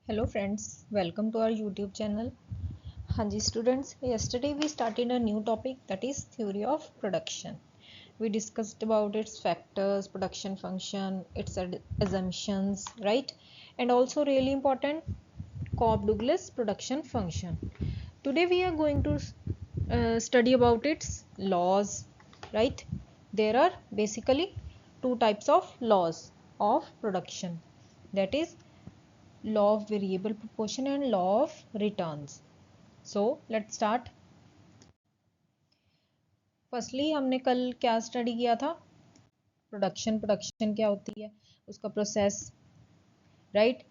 Hello friends, welcome to our YouTube channel. Hanji students, yesterday we started a new topic, that is theory of production. We discussed about its factors, production function, its assumptions, right? And also really important, Cobb-Douglas production function. Today we are going to study about its laws, right? There are basically two types of laws of production, that is law of variable proportion and law of returns. So let's start. Firstly हमने कल क्या study किया था? Production क्या होती है, उसका process, right?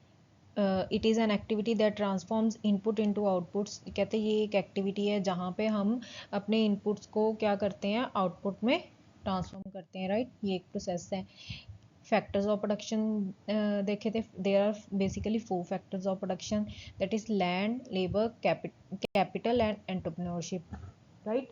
It is an activity that transforms input into outputs. कहते हैं ये एक एक्टिविटी है जहाँ पे हम अपने इनपुट्स को क्या करते हैं, आउटपुट में ट्रांसफॉर्म करते हैं, राइट? ये एक प्रोसेस है. फैक्टर्स ऑफ प्रोडक्शन देखे थे, there are basically 4 factors of production, that is land, labour, capital and entrepreneurship, right?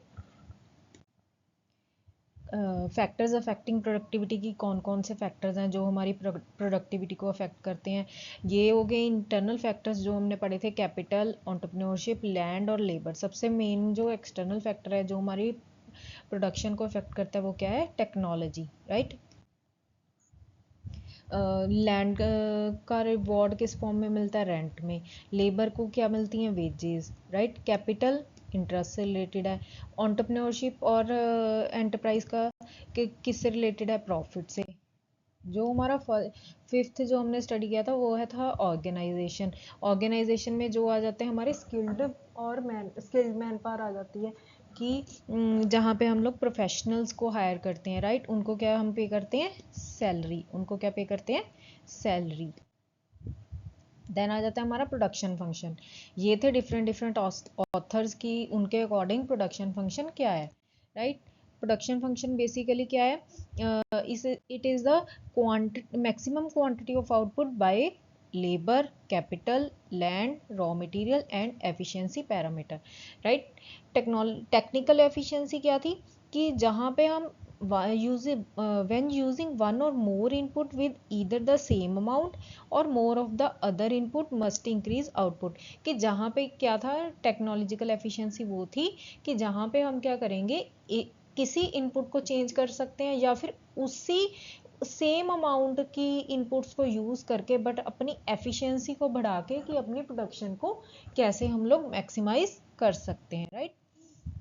Factors affecting productivity की कौन कौन से फैक्टर्स हैं जो हमारी प्रोडक्टिविटी को अफेक्ट करते हैं? ये हो गए इंटरनल फैक्टर्स जो हमने पढ़े थे, कैपिटल, एंटरप्रेन्योरशिप, लैंड और लेबर. सबसे मेन जो एक्सटर्नल फैक्टर है जो हमारी प्रोडक्शन को अफेक्ट करता है वो क्या है? Technology, right? लैंड का रिवॉर्ड किस फॉर्म में मिलता है? रेंट में. लेबर को क्या मिलती हैं? Wages, right? कैपिटल इंटरेस्ट से रिलेटेड है. एंटरप्रेन्योरशिप और एंटरप्राइज का किससे रिलेटेड है? प्रॉफिट से. जो हमारा फिफ्थ जो हमने स्टडी किया था वो है था ऑर्गेनाइजेशन. ऑर्गेनाइजेशन में जो आ जाते हैं हमारे स्किल्ड मैन पावर आ जाती है कि जहाँ पे हम लोग प्रोफेशनल्स को हायर करते हैं, राइट? उनको क्या हम पे करते हैं? सैलरी. उनको क्या पे करते हैं? सैलरी. देन आ जाता है हमारा प्रोडक्शन फंक्शन. ये थे डिफरेंट ऑथर्स की, उनके अकॉर्डिंग प्रोडक्शन फंक्शन क्या है, राइट? प्रोडक्शन फंक्शन बेसिकली क्या है? It is the maximum quantity of output by labour, capital, land, raw material and efficiency parameter, right? Technical efficiency क्या थी कि जहाँ पे हम when using one or more input with either the same amount और more of the other input must increase output. कि जहाँ पे क्या था टेक्नोलॉजिकल एफिशिएंसी, वो थी कि जहाँ पे हम क्या करेंगे, किसी इनपुट को चेंज कर सकते हैं या फिर उसी सेम अमाउंट की इनपुट्स को यूज़ करके बट अपनी एफिशिएंसी को बढ़ा के कि अपनी प्रोडक्शन को कैसे हम लोग मैक्सिमाइज कर सकते हैं, राइट?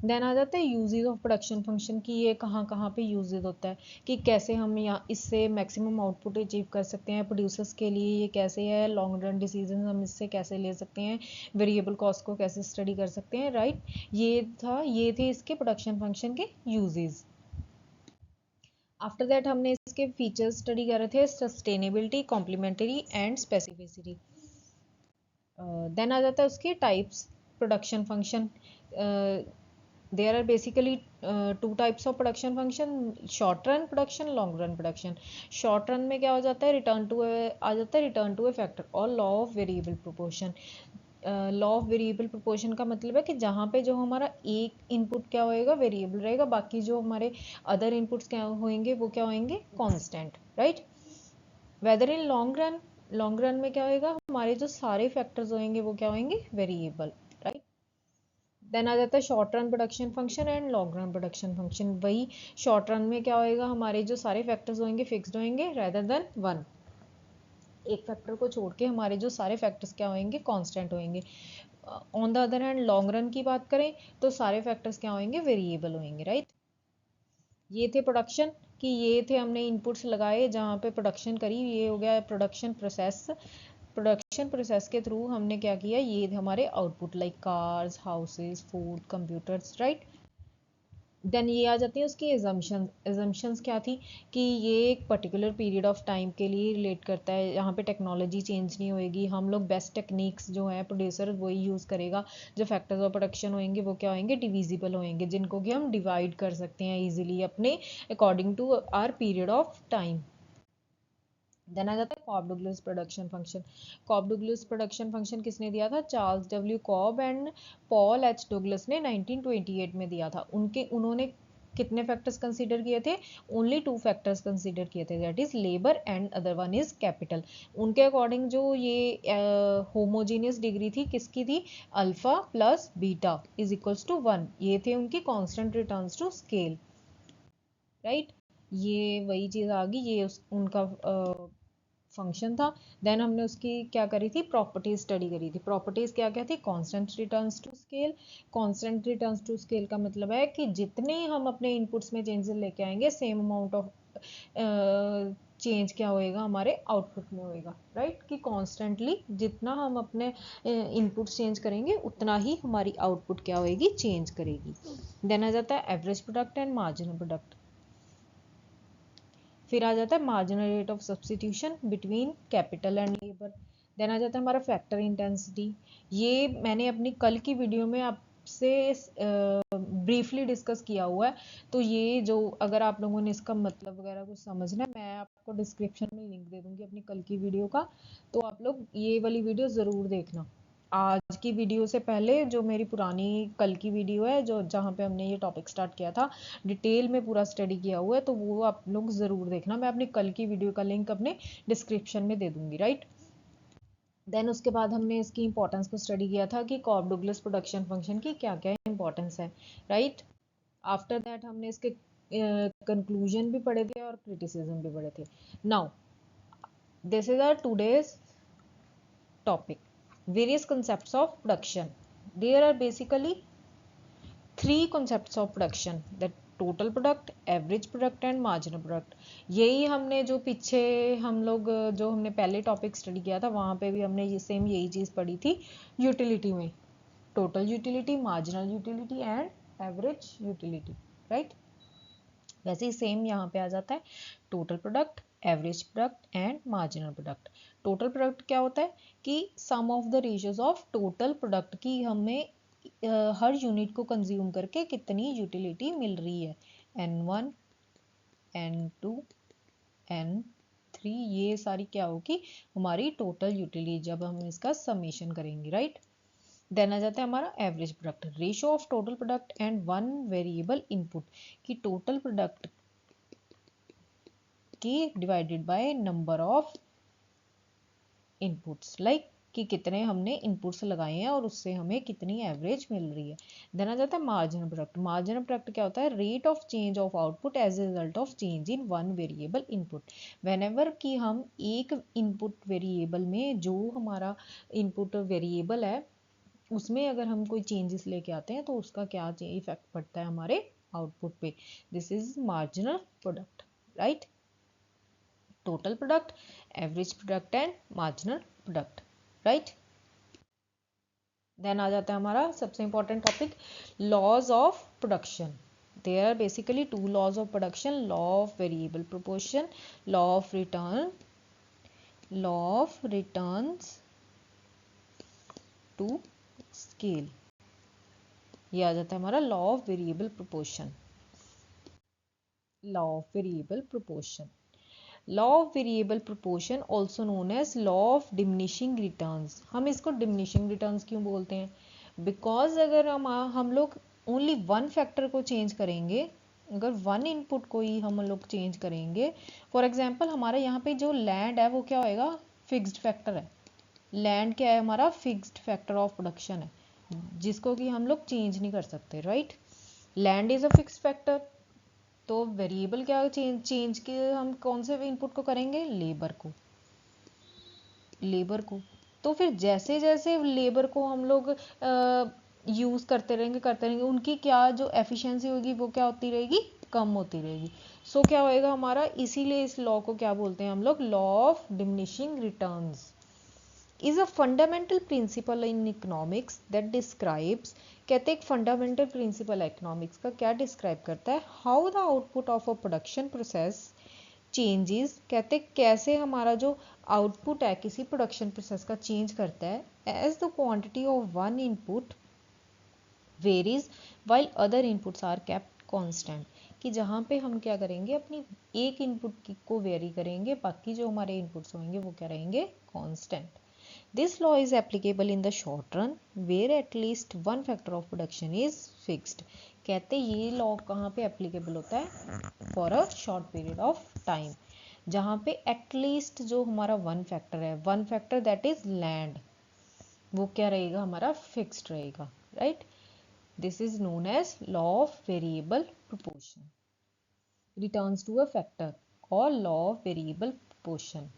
देन आ जाता है यूजेज ऑफ प्रोडक्शन फंक्शन की ये कहाँ कहाँ पे यूजेज होता है कि कैसे हम यहाँ इससे मैक्सिमम आउटपुट अचीव कर सकते हैं प्रोड्यूसर्स के लिए, ये कैसे है लॉन्ग रन डिसीजन हम इससे कैसे ले सकते हैं, वेरिएबल कॉस्ट को कैसे स्टडी कर सकते हैं, राइट? ये थे इसके प्रोडक्शन फंक्शन के यूजेज. आफ्टर दैट हमने इसके फीचर्स स्टडी कर रहे थे, sustainability, complementary and specificity. Then आ जाता है उसके types production function. There are basically two types of production function, short run production, long run production. short run में क्या हो जाता है? आ जाता है return to a factor और law of variable proportion. Law of variable proportion का मतलब है कि जहाँ पे जो हमारा एक इनपुट क्या होएगा? वेरिएबल रहेगा, बाकी जो हमारे अदर इनपुट्स क्या होंगे वो क्या होंगे? Constant, right? Whether in long run में क्या होएगा? हमारे जो सारे फैक्टर्स होंगे वो क्या होंगे? Variable, right? देन आ जाता है short run production function and long run production function. वही शॉर्ट रन में क्या होएगा? हमारे जो सारे फैक्टर्स होंगे फिक्स्ड होंगे रेदर देन वन. एक फैक्टर को छोड़ के हमारे जो सारे फैक्टर्स क्या होंगे? कांस्टेंट होंगे. On the other hand long run की बात करें तो सारे फैक्टर्स क्या होंगे? वेरिएबल होंगे, राइट? ये थे प्रोडक्शन कि ये थे हमने इनपुट्स लगाए जहाँ पे प्रोडक्शन करी. ये हो गया प्रोडक्शन प्रोसेस. प्रोडक्शन प्रोसेस के थ्रू हमने क्या किया? ये हमारे output like cars, houses, food, computers, right? Then ये आ जाती है उसकी एजम्पशंस क्या थी कि ये एक पर्टिकुलर पीरियड ऑफ टाइम के लिए रिलेट करता है, यहाँ पे टेक्नोलॉजी चेंज नहीं होएगी, हम लोग बेस्ट टेक्निक्स जो है प्रोड्यूसर वही यूज़ करेगा. जो फैक्टर्स ऑफ प्रोडक्शन होंगे वो क्या होंगे? डिविजिबल होंगे, जिनको कि हम डिवाइड कर सकते हैं ईजिली अपने according to our period of time. Then आ जाता है Cobb Douglas production function. Cobb Douglas production function किसने दिया था? Charles W Cobb and Paul H Douglas ने 1928 में दिया था. उन्होंने कितने फैक्टर्स कंसीडर किए थे? ओनली 2 फैक्टर्स कंसीडर किए थे, that is labour and other one is capital. उनके अकॉर्डिंग जो ये होमोजीनियस डिग्री थी किसकी थी? Alpha plus beta is equals to 1, ये थे उनकी constant returns to scale, right. ये वही चीज आ गई, ये उनका फंक्शन था। देन हमने उसकी क्या करी थी? प्रॉपर्टीज स्टडी करी थी। प्रॉपर्टीज क्या क्या थी? Constant returns to scale. Constant returns to scale का मतलब है कि जितने हम अपने इनपुट्स में चेंजेस लेके आएंगे सेम अमाउंट ऑफ चेंज क्या होएगा? हमारे आउटपुट में होएगा, राइट। कि कॉन्स्टेंटली जितना हम अपने इनपुट चेंज करेंगे उतना ही हमारी आउटपुट क्या होएगी? चेंज करेगी। देन आ जाता है average product and marginal product. फिर आ जाता है marginal rate of substitution between capital and labour. Then आ जाता है हमारा फैक्टर इंटेंसिटी। ये मैंने अपनी कल की वीडियो में आपसे ब्रीफली डिस्कस किया हुआ है, तो ये जो अगर आप लोगों ने इसका मतलब वगैरह कुछ समझना है, मैं आपको डिस्क्रिप्शन में लिंक दे दूंगी अपनी कल की वीडियो का, तो आप लोग ये वाली वीडियो ज़रूर देखना। आज की वीडियो से पहले जो मेरी पुरानी कल की वीडियो है जो जहाँ पे हमने ये टॉपिक स्टार्ट किया था, डिटेल में पूरा स्टडी किया हुआ है, तो वो आप लोग ज़रूर देखना। मैं अपनी कल की वीडियो का लिंक अपने डिस्क्रिप्शन में दे दूंगी, राइट। देन उसके बाद हमने इसकी इंपॉर्टेंस को स्टडी किया था कि कॉब डुगलस प्रोडक्शन फंक्शन की क्या क्या इंपॉर्टेंस है, राइट। आफ्टर दैट हमने इसके कंक्लूजन भी पढ़े थे और क्रिटिसिज्म भी पढ़े थे। Now this is our today's topic, various concepts of production. There are basically 3 concepts of production, the total product, average product and marginal product. यही हमने जो पीछे हम लोग जो हमने पहले टॉपिक स्टडी किया था वहाँ पे भी हमने ये सेम यही चीज़ पढ़ी थी यूटिलिटी में, total utility, marginal utility and average utility, right. वैसे ही सेम यहाँ पे आ जाता है total product, average product and marginal product. Total product क्या होता है? कि sum of the ratios of total product की हमें हर यूनिट को कंज्यूम करके कितनी यूटिलिटी मिल रही है, N1 N2 N3, ये सारी क्या होगी? हमारी टोटल यूटिलिटी जब हम इसका समेशन करेंगे, राइट। देन आ जाता है हमारा average product, ratio of total product and one variable input, कि टोटल प्रोडक्ट की divided by number of inputs, like कि कितने हमने इनपुट्स लगाए हैं और उससे हमें कितनी एवरेज मिल रही है। देन आ जाता है मार्जिनल प्रोडक्ट। मार्जिनल प्रोडक्ट क्या होता है? Rate of change of output as a result of change in one variable input. Whenever कि हम एक इनपुट वेरिएबल में जो हमारा इनपुट वेरिएबल है उसमें अगर हम कोई चेंजेस लेके आते हैं तो उसका क्या इफेक्ट पड़ता है हमारे आउटपुट पे। This is marginal product, right. Total product, average product and marginal product, right. Then आ जाता है हमारा सबसे important topic, laws of production. There are basically 2 laws of production, law of variable proportion, law of returns to scale. ये आ जाता है हमारा law of variable proportion. Law of variable proportion, law of variable proportion also known as law of diminishing returns. हम इसको diminishing returns क्यों बोलते हैं? बिकॉज अगर हम लोग ओनली वन फैक्टर को चेंज करेंगे, अगर वन इनपुट को ही हम लोग चेंज करेंगे, फॉर एग्जांपल हमारे यहाँ पे जो लैंड है वो क्या होएगा? फिक्स्ड फैक्टर है। लैंड क्या है? हमारा फिक्स्ड फैक्टर ऑफ प्रोडक्शन है जिसको कि हम लोग चेंज नहीं कर सकते, right. Land is a fixed factor, तो वेरिएबल क्या चेंज के हम कौन से इनपुट को करेंगे? लेबर को। तो फिर जैसे जैसे लेबर को हम लोग यूज़ करते रहेंगे उनकी क्या जो एफिशिएंसी होगी वो क्या होती रहेगी? कम होती रहेगी। सो क्या होएगा हमारा? इसीलिए इस लॉ को क्या बोलते हैं हम लोग? Law of diminishing returns is a fundamental principle in economics that describes, कहते हैं एक फंडामेंटल प्रिंसिपल है इकोनॉमिक्स का, क्या डिस्क्राइब करता है? How the output of a production process changes, कहते हैं कैसे हमारा जो आउटपुट है किसी प्रोडक्शन प्रोसेस का चेंज करता है as the quantity of one input varies while other inputs are kept constant, कि जहाँ पे हम क्या करेंगे अपनी एक इनपुट को वेरी करेंगे, बाकी जो हमारे इनपुट्स होंगे वो क्या रहेंगे? Constant. This law is applicable in the short run where at least one factor of production is fixed, कहते ये लॉ कहाँ पे एप्लीकेबल होता है, for a short period of time, जहाँ पे एटलीस्ट जो हमारा वन फैक्टर है, one factor that is land, वो क्या रहेगा, हमारा फिक्स्ड रहेगा, right. This is known as law of variable proportion, returns to a factor, और law of variable proportion.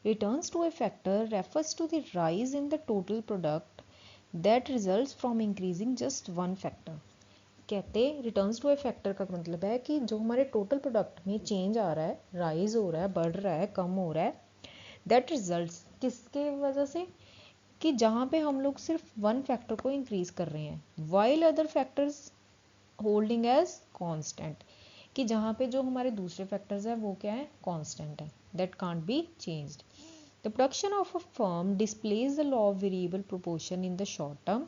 Returns to a factor refers to the rise in the total product that results from increasing just one factor. कहते returns to A factor का मतलब है कि जो हमारे total product में change आ रहा है, राइज हो रहा है, बढ़ रहा है, कम हो रहा है, दैट रिजल्ट्स किसके वजह से, कि जहाँ पे हम लोग सिर्फ वन फैक्टर को इंक्रीज कर रहे हैं, while other factors holding as constant, कि जहाँ पे जो हमारे दूसरे फैक्टर्स हैं वो क्या है, कांस्टेंट है, that can't be changed. The production of a firm displays the law of variable proportion in the short term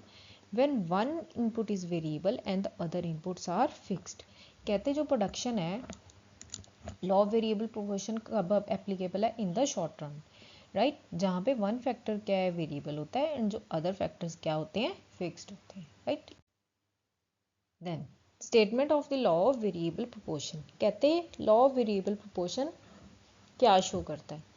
when one input is variable and the other inputs are fixed. कहते जो production है, law of variable proportion कब applicable है, in the short run, right, जहाँ पे one factor क्या है, variable होता है, एंड जो अदर फैक्टर्स क्या होते हैं, फिक्स्ड होते हैं, right. Then statement of the law of variable proportion, कहते हैं लॉ ऑफ वेरिएबल प्रोपोर्शन क्या शो करता है,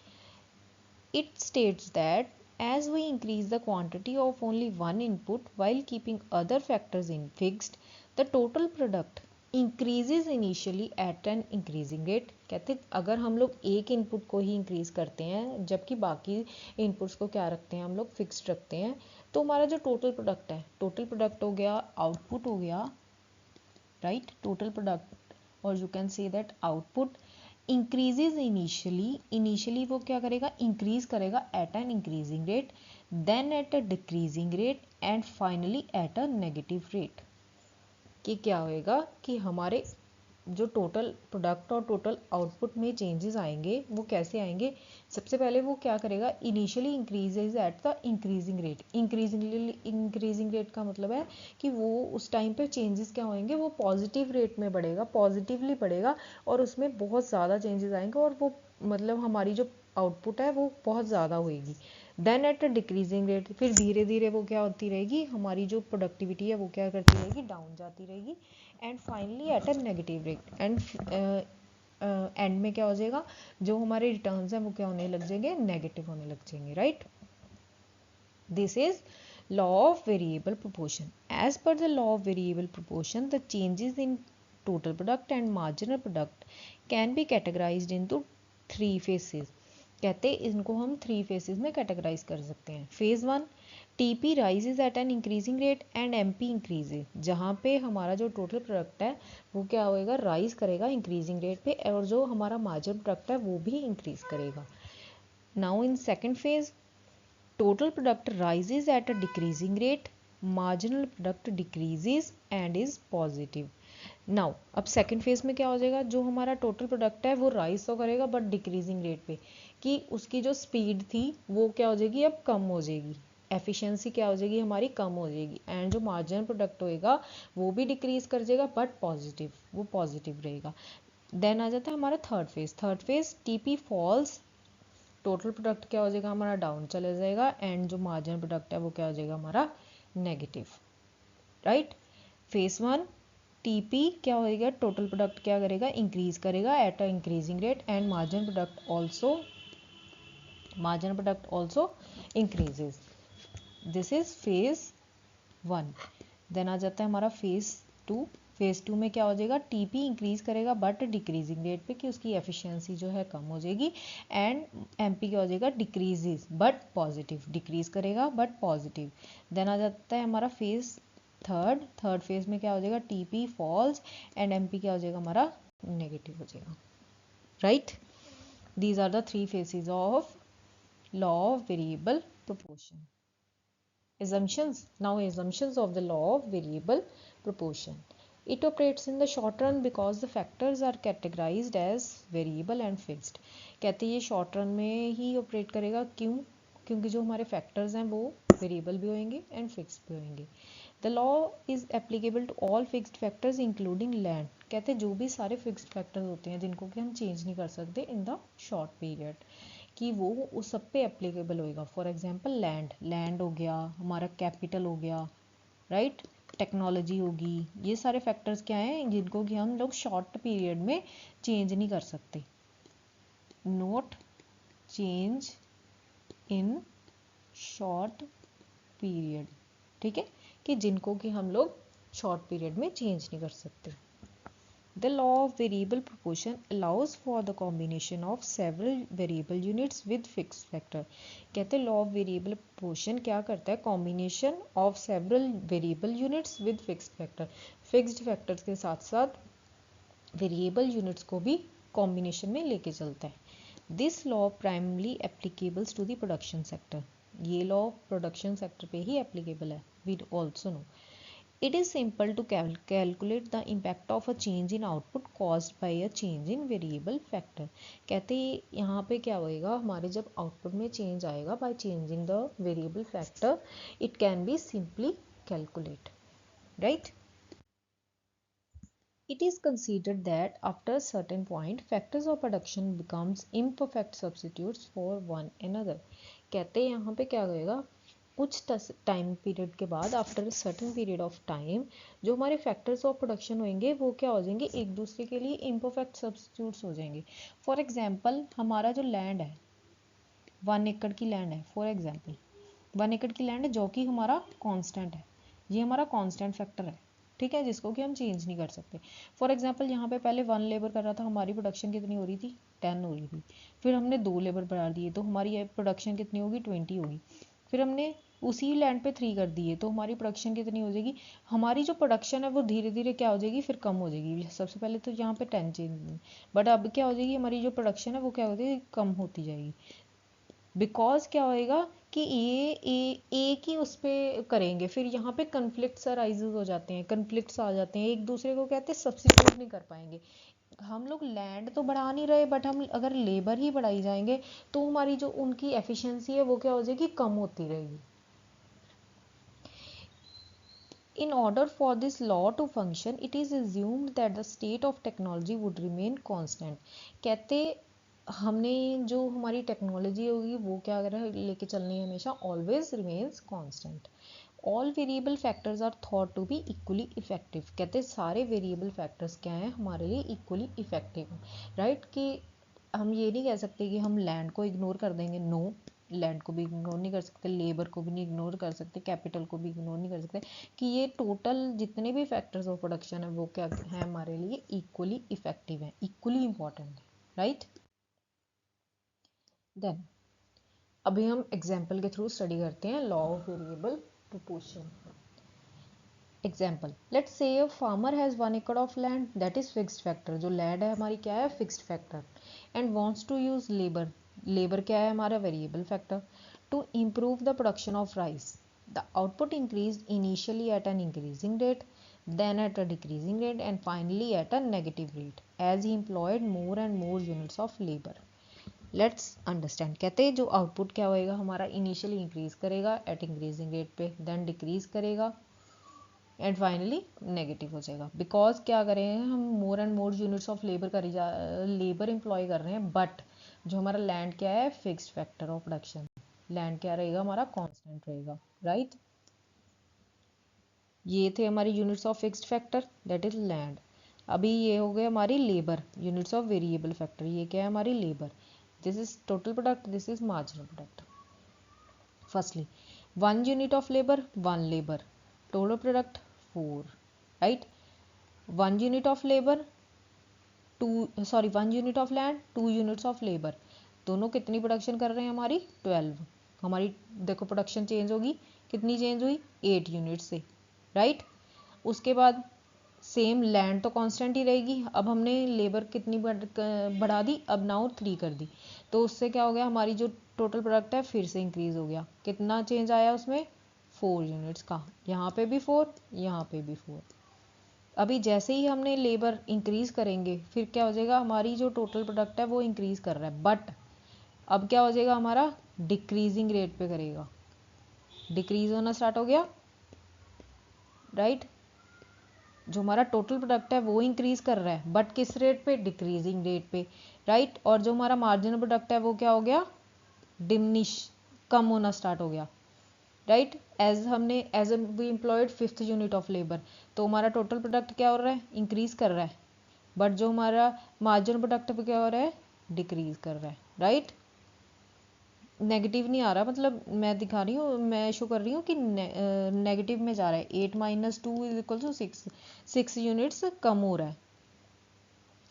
it states that as we increase the quantity of only one input while keeping other factors in fixed, the total product increases initially at an increasing rate। कहते अगर हम लोग एक input को ही increase करते हैं जबकि बाकी इनपुट्स को क्या रखते हैं, हम लोग फिक्स्ड रखते हैं, तो हमारा जो टोटल प्रोडक्ट है, टोटल प्रोडक्ट हो गया, आउटपुट हो गया, राइट, टोटल प्रोडक्ट, और you can say that output increases initially वो क्या करेगा, इंक्रीज करेगा at an increasing rate, then at a decreasing rate, and finally at a negative rate. कि क्या होएगा कि हमारे जो टोटल प्रोडक्ट और टोटल आउटपुट में चेंजेस आएंगे वो कैसे आएंगे, सबसे पहले वो क्या करेगा, initially increases at the increasing rate. Increasing rate का मतलब है कि वो उस टाइम पे चेंजेस क्या होंगे, वो पॉजिटिव रेट में बढ़ेगा, पॉजिटिवली बढ़ेगा, और उसमें बहुत ज़्यादा चेंजेस आएंगे, और वो मतलब हमारी जो आउटपुट है वो बहुत ज़्यादा होएगी। Then at a decreasing rate, फिर धीरे धीरे वो क्या होती रहेगी, हमारी जो प्रोडक्टिविटी है वो क्या करती रहेगी, डाउन जाती रहेगी, and finally at a negative rate, and and में क्या हो जाएगा, जो हमारे रिटर्न्स हैं वो क्या होने लग जाएंगे, नेगेटिव होने लग जाएंगे, right. This is law of variable proportion. As per the law of variable proportion, the changes in total product and marginal product can be categorised into 3 phases। कहते हैं इनको हम 3 phases में कैटेगराइज कर सकते हैं। Phase 1, TP rises eight an increasing rate and MP increases, जहाँ पे हमारा जो टोटल प्रोडक्ट है वो क्या होएगा, राइज करेगा इंक्रीजिंग रेट पे, और जो हमारा मार्जिन प्रोडक्ट है वो भी इंक्रीज करेगा। Now in second phase, total product rises at a decreasing rate, marginal product decreases and is positive। Now अब सेकेंड फेज में क्या हो जाएगा, जो हमारा टोटल प्रोडक्ट है वो राइज तो करेगा बट डिक्रीजिंग रेट पे, कि उसकी जो स्पीड थी वो क्या हो जाएगी, अब कम हो जाएगी, एफिशिएंसी क्या हो जाएगी, हमारी कम हो जाएगी, एंड जो मार्जिनल प्रोडक्ट होएगा वो भी डिक्रीज कर जाएगा बट पॉजिटिव, वो पॉजिटिव रहेगा। देन आ जाता है हमारा third phase TP falls, total product क्या हो जाएगा, हमारा डाउन चले जाएगा, एंड जो मार्जिनल प्रोडक्ट है वो क्या हो जाएगा, हमारा नेगेटिव, राइट। फेज 1 टीपी क्या होएगा, टोटल प्रोडक्ट क्या करेगा, इंक्रीज करेगा at a increasing rate, and marginal product also increases. This is phase 1। Then आ जाता है हमारा फेज टू में क्या हो जाएगा, टीपी इंक्रीज करेगा बट डिक्रीजिंग रेट पे, कि उसकी एफिशिएंसी जो है कम हो जाएगी, एंड एमपी क्या हो जाएगा, डिक्रीजेज बट पॉजिटिव, डिक्रीज करेगा बट पॉजिटिव। देन आ जाता है हमारा थर्ड फेज में क्या हो जाएगा, टीपी फॉल्स एंड एमपी क्या हो जाएगा, हमारा नेगेटिव हो जाएगा, right. These are the 3 phases of law of variable proportion. Assumptions of the law of variable proportion. It operates in the short run because the factors are categorized as variable and fixed। कहते हैं ये short run में ही operate करेगा, क्यों, क्योंकि जो हमारे factors हैं वो वेरिएबल भी होंगे एंड फिक्स्ड भी होंगे। The law is applicable to all fixed factors including land. कहते हैं जो भी सारे फिक्स्ड फैक्टर्स होते हैं जिनको कि हम चेंज नहीं कर सकते इन द शॉर्ट पीरियड, कि वो उस सब पे एप्लीकेबल होएगा। फॉर एग्जांपल लैंड हो गया, हमारा कैपिटल हो गया, राइट, टेक्नोलॉजी होगी, ये सारे फैक्टर्स क्या हैं जिनको कि हम लोग शॉर्ट पीरियड में चेंज नहीं कर सकते, not change in short period, ठीक है, कि जिनको कि हम लोग शॉर्ट पीरियड में चेंज नहीं कर सकते। The law of variable proportion allows for the combination of several variable units with fixed factor। कहते हैं law of variable proportion क्या करता है, combination of several variable units with fixed factor, fixed factors के साथ साथ variable units को भी combination में लेके चलता है। This law primarily applicable to the production sector, ये law production sector पे ही applicable है। We also know it is simple to calculate the impact of a change in output caused by a change in variable factor। कहते हैं यहाँ पे क्या होएगा, हमारे जब आउटपुट में चेंज आएगा by changing the variable factor, it can be simply calculate, right? It is considered that after a certain point factors of production becomes imperfect substitutes for one another। कहते हैं यहाँ पे क्या होएगा, कुछ टाइम पीरियड के बाद after certain period of time जो हमारे फैक्टर्स ऑफ प्रोडक्शन होंगे वो क्या हो जाएंगे, एक दूसरे के लिए इम्परफेक्ट सब्स्टिट्यूट्स हो जाएंगे। फॉर एग्जांपल हमारा जो लैंड है 1 एकड़ की लैंड है, फॉर एग्जांपल 1 एकड़ की लैंड है जो कि हमारा कांस्टेंट है, ये हमारा कांस्टेंट फैक्टर है, ठीक है, जिसको कि हम चेंज नहीं कर सकते। फॉर एग्जांपल यहाँ पे पहले 1 लेबर कर रहा था, हमारी प्रोडक्शन कितनी हो रही थी 10 हो रही थी, फिर हमने 2 लेबर बढ़ा दिए तो हमारी प्रोडक्शन कितनी होगी 20 होगी, फिर हमने उसी लैंड पे 3 कर दिए तो हमारी प्रोडक्शन कितनी हो जाएगी, हमारी जो प्रोडक्शन है वो धीरे धीरे क्या हो जाएगी, फिर कम हो जाएगी। सबसे पहले तो यहाँ पे 10 चेंज, बट अब क्या हो जाएगी, हमारी जो प्रोडक्शन है वो क्या हो जाएगी, कम होती जाएगी। बिकॉज क्या होएगा कि ये एक ही उस पर करेंगे, फिर यहाँ पे कन्फ्लिक्ट्स अराइजेज हो जाते हैं, कन्फ्लिक्ट्स आ जाते हैं, एक दूसरे को कहते हैं सब्स्टिट्यूट नहीं कर पाएंगे। हम लोग लैंड तो बढ़ा नहीं रहे, बट हम अगर लेबर ही बढ़ाई जाएंगे तो हमारी जो उनकी एफिशिएंसी है वो क्या हो जाएगी, कम होती रहेगी। In order for this law to function, it is assumed that the state of technology would remain constant। कहते हमने जो हमारी टेक्नोलॉजी होगी वो क्या लेके चलनी है, हमेशा always remains constant. All variable factors are thought to be equally effective. कहते सारे वेरिएबल फैक्टर्स क्या हैं हमारे लिए इक्वली इफेक्टिव, राइट, कि हम ये नहीं कह सकते कि हम लैंड को इग्नोर कर देंगे, नो, लैंड को भी इग्नोर नहीं कर सकते, लेबर को भी नहीं इग्नोर कर सकते, कैपिटल को भी इग्नोर नहीं कर सकते, कि ये टोटल जितने भी फैक्टर्स ऑफ प्रोडक्शन है वो क्या है हमारे लिए इक्वली इफेक्टिव है, इक्वली इंपॉर्टेंट है, राइट। देन अभी हम एग्जाम्पल के थ्रू स्टडी करते हैं law of variable proportion. Example, let's say a farmer has 1 एकड़ of land that is fixed factor, जो लैंड है हमारी क्या है fixed factor, and wants to use labour, labour क्या है हमारा variable factor, to improve the production of rice। The output increased initially at an increasing rate, then at a decreasing rate, and finally at a negative rate as he employed more and more units of labor। Let's understand, कहते हैं जो output क्या होएगा हमारा initially increase करेगा at increasing rate पे, then decrease करेगा and finally negative हो जाएगा। बिकॉज क्या करेंगे हम more and more units of labour labour employ कर रहे हैं, बट जो हमारा लैंड क्या है fixed factor of production, land क्या रहेगा हमारा कांस्टेंट रहेगा, राइट। ये थे हमारी units of fixed factor that is land. अभी ये हो गए हमारी labour, units of variable factor, ये क्या है हमारी labour, this is total product, this is marginal product. Firstly 1 unit of labour 1 labour, total product 4, right. 1 unit of labour 1 unit of land 2 units of labour, दोनों कितनी production कर रहे हैं हमारी 12। हमारी देखो प्रोडक्शन चेंज होगी, कितनी चेंज हुई 8 यूनिट से, राइट। उसके बाद सेम लैंड तो कांस्टेंट ही रहेगी, अब हमने लेबर कितनी बढ़ा दी, अब नाउ 3 कर दी, तो उससे क्या हो गया हमारी जो टोटल प्रोडक्ट है फिर से इंक्रीज हो गया, कितना चेंज आया उसमें 4 यूनिट्स का, यहाँ पे भी 4 यहाँ पे भी 4। अभी जैसे ही हमने लेबर इंक्रीज करेंगे फिर क्या हो जाएगा हमारी जो टोटल प्रोडक्ट है वो इंक्रीज कर रहा है, बट अब क्या हो जाएगा हमारा डिक्रीजिंग रेट पे करेगा, डिक्रीज होना स्टार्ट हो गया, राइट। जो हमारा टोटल प्रोडक्ट है वो इंक्रीज कर रहा है बट किस रेट पे, डिक्रीजिंग रेट पे, राइट। और जो हमारा मार्जिनल प्रोडक्ट है वो क्या हो गया डिमिनिश, कम होना स्टार्ट हो गया, right. As we employed 5th unit of labour, तो हमारा टोटल प्रोडक्ट क्या हो रहा है, इंक्रीज कर रहा है, बट जो हमारा मार्जिनल प्रोडक्ट पे क्या हो रहा है, डिक्रीज कर रहा है, राइट। नेगेटिव नहीं आ रहा, मतलब मैं दिखा रही हूँ, मैं शो कर रही हूँ कि नेगेटिव में जा रहा है। 8 - 2 = 6, 6 यूनिट्स कम हो रहा है।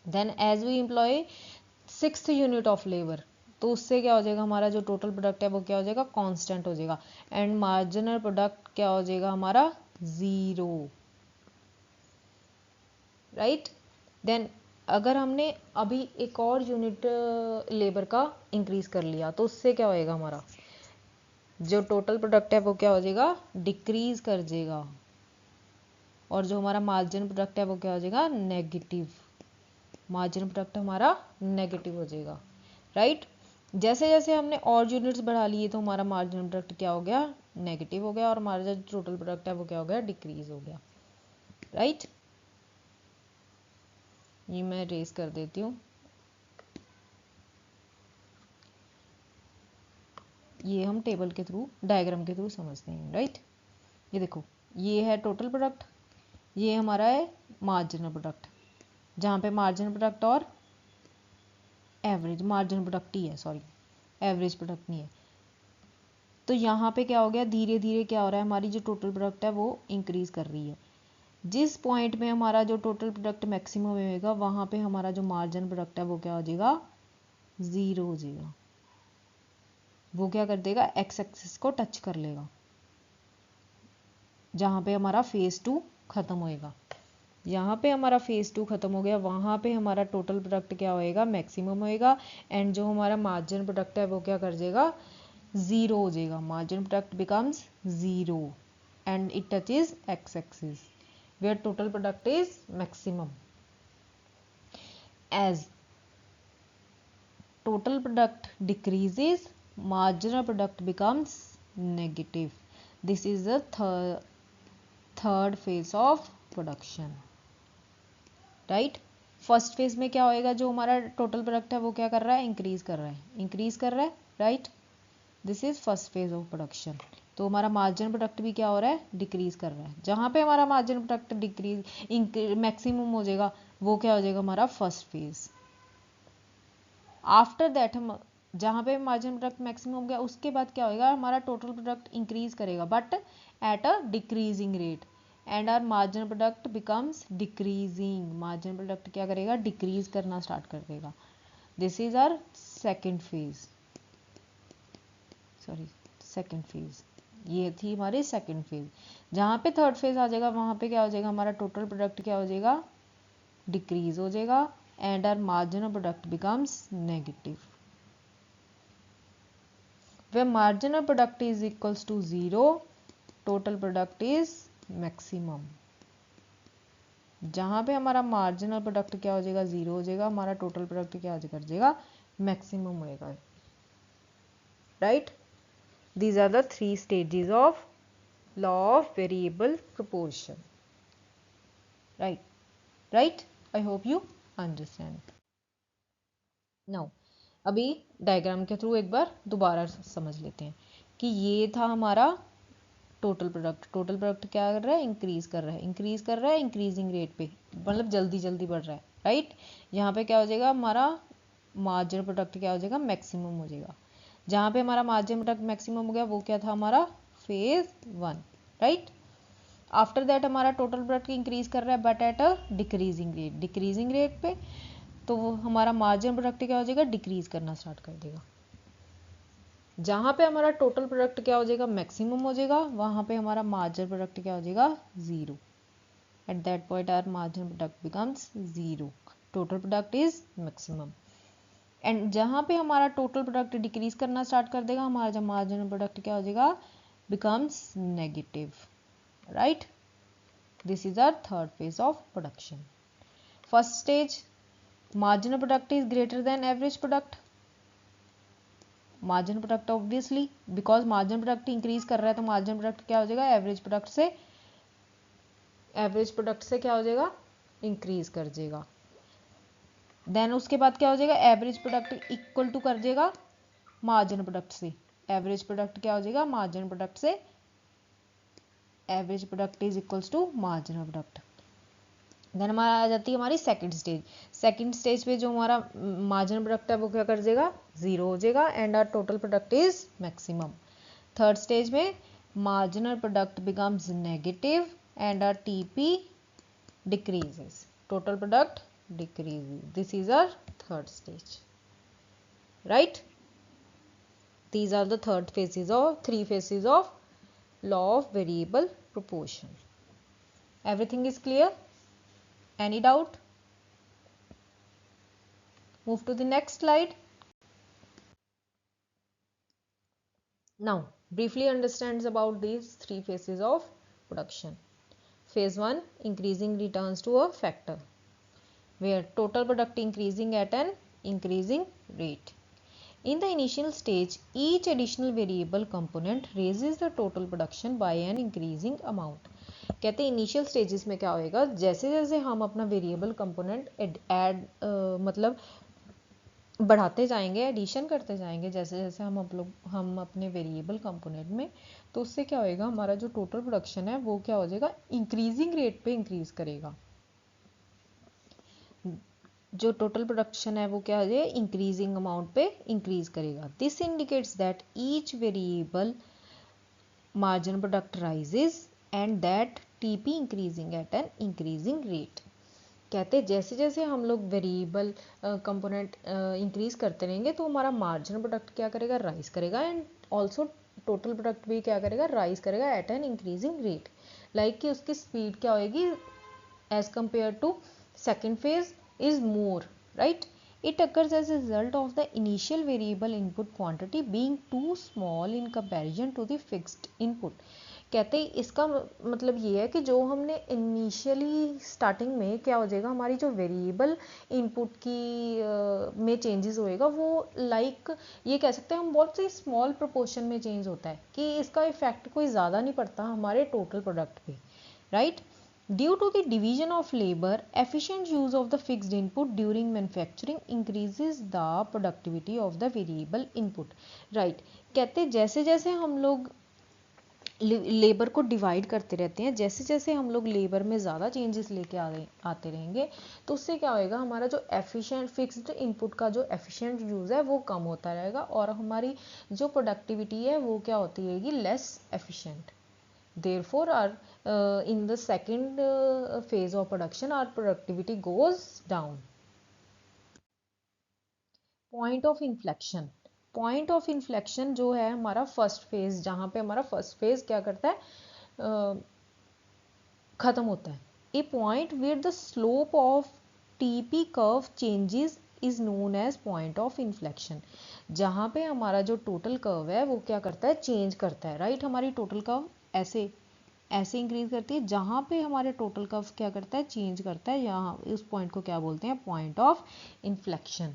Then as we employ 6th unit of labour, तो उससे क्या हो जाएगा, हमारा जो टोटल प्रोडक्ट है वो क्या हो जाएगा, कांस्टेंट हो जाएगा, एंड मार्जिनल प्रोडक्ट क्या हो जाएगा हमारा, 0, राइट। देन अगर हमने अभी एक और यूनिट लेबर का इंक्रीज कर लिया, तो उससे क्या होएगा, हमारा जो टोटल प्रोडक्ट है वो क्या हो जाएगा, डिक्रीज कर जाएगा, और जो हमारा मार्जिन प्रोडक्ट है वो क्या हो जाएगा, नेगेटिव, मार्जिन प्रोडक्ट हमारा नेगेटिव हो जाएगा, राइट। जैसे जैसे हमने और यूनिट्स बढ़ा लिए तो हमारा मार्जिन प्रोडक्ट क्या हो गया, नेगेटिव हो गया, और हमारा जो टोटल प्रोडक्ट है वो क्या हो गया, डिक्रीज हो गया, राइट। ये मैं रेस कर देती हूँ, ये हम टेबल के थ्रू, डायग्राम के थ्रू समझते हैं, राइट। ये देखो, ये है टोटल प्रोडक्ट, ये हमारा है मार्जिनल प्रोडक्ट, जहाँ पे मार्जिनल प्रोडक्ट और एवरेज, मार्जिनल प्रोडक्ट ही है, सॉरी एवरेज प्रोडक्ट नहीं है। तो यहाँ पे क्या हो गया, धीरे धीरे क्या हो रहा है, हमारी जो टोटल प्रोडक्ट है वो इंक्रीज कर रही है। जिस पॉइंट में हमारा जो टोटल प्रोडक्ट मैक्सिमम होएगा, वहाँ पे हमारा जो मार्जिन प्रोडक्ट है वो क्या हो जाएगा, 0 हो जाएगा। वो क्या कर देगा, एक्स एक्सिस को टच कर लेगा, जहाँ पे हमारा फेज 2 खत्म होएगा। यहाँ पे हमारा फेज 2 खत्म हो गया, वहाँ पे हमारा टोटल प्रोडक्ट क्या होएगा, मैक्सिमम होएगा, एंड जो हमारा मार्जिन प्रोडक्ट है वो क्या कर देगा, 0 हो जाएगा। Margin product becomes 0 and it touches X axis where total product is maximum. एज total product decreases, marginal product becomes negative. This is the third phase of production, right. First phase में क्या होएगा, जो हमारा टोटल प्रोडक्ट है वो क्या कर रहा है, इंक्रीज कर रहा है, इंक्रीज कर रहा है, right. This is first phase of production. तो हमारा मार्जिन प्रोडक्ट भी क्या हो रहा है, डिक्रीज कर रहा है। जहाँ पे हमारा मार्जिन प्रोडक्ट डिक्रीज मैक्सिमम हो जाएगा, वो क्या हो जाएगा, हमारा फर्स्ट फेज। आफ्टर दैट हम जहाँ पे मार्जिन प्रोडक्ट मैक्सिमम हो गया, उसके बाद क्या होगा, हमारा टोटल प्रोडक्ट इंक्रीज करेगा, but at a decreasing rate, and our margin product becomes decreasing. Margin product क्या करेगा, डिक्रीज करना स्टार्ट कर देगा। This is our second phase, sorry second phase, ये थी हमारी सेकेंड फेज। जहाँ पे थर्ड फेज आ जाएगा, वहाँ पे क्या हो जाएगा, हमारा टोटल प्रोडक्ट क्या हो जाएगा, डिक्रीज हो जाएगा, and our marginal product becomes negative. Where marginal product is equals to 0, total product is maximum। जहाँ पे हमारा मार्जिनल प्रोडक्ट क्या हो जाएगा, 0 हो जाएगा, हमारा टोटल प्रोडक्ट क्या हो जाएगा, मैक्सिमम होएगा, right. These are the 3 stages of law of variable proportion, right. I hope you understand. Now अभी डायग्राम के थ्रू एक बार दोबारा समझ लेते हैं कि ये था हमारा टोटल प्रोडक्ट। टोटल प्रोडक्ट क्या कर रहा है, इंक्रीज कर रहा है, इंक्रीज कर रहा है इंक्रीजिंग रेट पे, मतलब जल्दी जल्दी बढ़ रहा है, राइट। यहाँ पे क्या हो जाएगा, हमारा मार्जिन प्रोडक्ट क्या हो जाएगा, मैक्सिमम हो जाएगा। जहाँ पे हमारा मार्जिन प्रोडक्ट मैक्सिमम हो गया, वो क्या था, हमारा फेज 1, राइट। आफ्टर दैट हमारा टोटल प्रोडक्ट इंक्रीज कर रहा है, but at a decreasing rate, decreasing rate पे, तो वो हमारा मार्जिन प्रोडक्ट क्या हो जाएगा, डिक्रीज करना स्टार्ट कर देगा। जहाँ पे हमारा टोटल प्रोडक्ट क्या हो जाएगा, मैक्सिमम हो जाएगा, वहाँ पे हमारा मार्जिन प्रोडक्ट क्या हो जाएगा, 0। At that point our margin product becomes 0, total product is maximum. And जहाँ पे हमारा टोटल प्रोडक्ट डिक्रीज करना स्टार्ट कर देगा, हमारा जब मार्जिन प्रोडक्ट क्या हो जाएगा, becomes negative, right. This is our third phase of production. First stage, marginal product is greater than average product। Margin product obviously, because margin product increase कर रहा है, तो मार्जिन प्रोडक्ट क्या हो जाएगा, एवरेज प्रोडक्ट से क्या हो जाएगा, इंक्रीज कर जाएगा। देन उसके बाद क्या हो जाएगा, एवरेज प्रोडक्ट इक्वल टू कर देगा मार्जिन प्रोडक्ट से। एवरेज प्रोडक्ट क्या हो जाएगा, मार्जिन प्रोडक्ट से average product is equals to marginal product. Then हमारा आ जाती है हमारी सेकंड स्टेज। सेकंड स्टेज पे जो हमारा मार्जिनल प्रोडक्ट है वो क्या कर देगा, जीरो हो जाएगा and our total product is maximum. Third stage में marginal product becomes negative and our TP decreases, total product decreases. This is our third stage, right? These are the three phases of law of variable proportion. Everything is clear? Any doubt? Move to the next slide. Now briefly understands about these three phases of production. Phase 1, increasing returns to a factor, where total product increasing at an increasing rate. In the initial stage, each additional variable component raises the total production by an increasing amount. कहते हैं initial stages में क्या होएगा, जैसे जैसे हम अपना variable component add मतलब बढ़ाते जाएंगे, एडिशन करते जाएंगे जैसे जैसे हम अपने वेरिएबल कंपोनेंट में, तो उससे क्या होएगा, हमारा जो टोटल प्रोडक्शन है वो क्या हो जाएगा, इंक्रीजिंग रेट पे इंक्रीज करेगा। जो टोटल प्रोडक्शन है वो क्या है, इंक्रीजिंग अमाउंट पे इंक्रीज करेगा। This indicates that each variable margin product rises and that TP increasing at an increasing rate. कहते हैं जैसे जैसे हम लोग वेरिएबल कंपोनेंट इंक्रीज करते रहेंगे तो हमारा मार्जिन प्रोडक्ट क्या करेगा, राइज करेगा एंड ऑल्सो टोटल प्रोडक्ट भी क्या करेगा, राइज करेगा at an increasing rate. Like कि उसकी स्पीड क्या होएगी as compare to second phase is more, right? It occurs as a result of the initial variable input quantity being too small in comparison to the fixed input. कहते हैं इसका मतलब ये है कि जो हमने इनिशियली स्टार्टिंग में क्या हो जाएगा, हमारी जो वेरिएबल इनपुट की में चेंजेस होएगा वो लाइक ये कह सकते हैं हम बहुत से स्मॉल प्रोपोर्शन में चेंज होता है कि इसका इफेक्ट कोई ज़्यादा नहीं पड़ता हमारे टोटल प्रोडक्ट पे, right? Due to the division of labor, efficient use of the fixed input during manufacturing increases the productivity of the variable input. Right? कहते जैसे जैसे हम लोग लेबर को डिवाइड करते रहते हैं, जैसे जैसे हम लोग लेबर में ज़्यादा चेंजेस लेके आते रहेंगे तो उससे क्या होएगा, हमारा जो एफिशिएंट फिक्स्ड इनपुट का जो एफिशिएंट यूज़ है वो कम होता रहेगा और हमारी जो प्रोडक्टिविटी है वो क्या होती रहेगी, less efficient. Therefore, in the second phase of production, our productivity goes down. Point of inflection. Point of inflection जो है हमारा फर्स्ट फेज, जहाँ पे हमारा फर्स्ट फेज क्या करता है, खत्म होता है। A point where the slope of TP curve changes is known as point of inflection. जहाँ पे हमारा जो टोटल कर्व है वो क्या करता है, चेंज करता है, राइट? हमारी टोटल कर्व ऐसे इंक्रीज करती है, जहाँ पे हमारे टोटल कर्व क्या करता है, चेंज करता है, यहाँ उस पॉइंट को क्या बोलते हैं, point of inflection.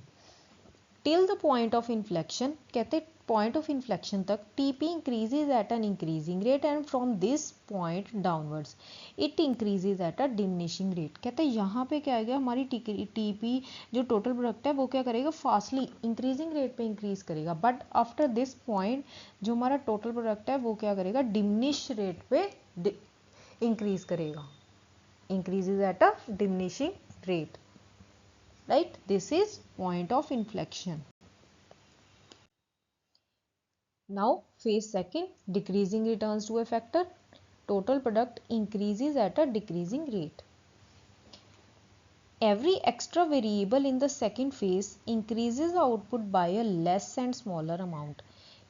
Till the point of inflection, कहते हैं पॉइंट ऑफ इन्फ्लेक्शन तक TP increases at an increasing rate and from this point downwards it increases at a diminishing rate. कहते हैं यहाँ पे क्या आएगा, हमारी टीपी जो टोटल प्रोडक्ट है वो क्या करेगा, फास्टली इंक्रीजिंग रेट पे इंक्रीज करेगा, बट आफ्टर दिस पॉइंट जो हमारा टोटल प्रोडक्ट है वो क्या करेगा, डिमिनिश रेट पे इंक्रीज करेगा, increases at a diminishing rate, right? This is point of inflection. Now phase second, decreasing returns to a factor, total product increases at a decreasing rate. Every extra variable in the second phase increases the output by a less and smaller amount.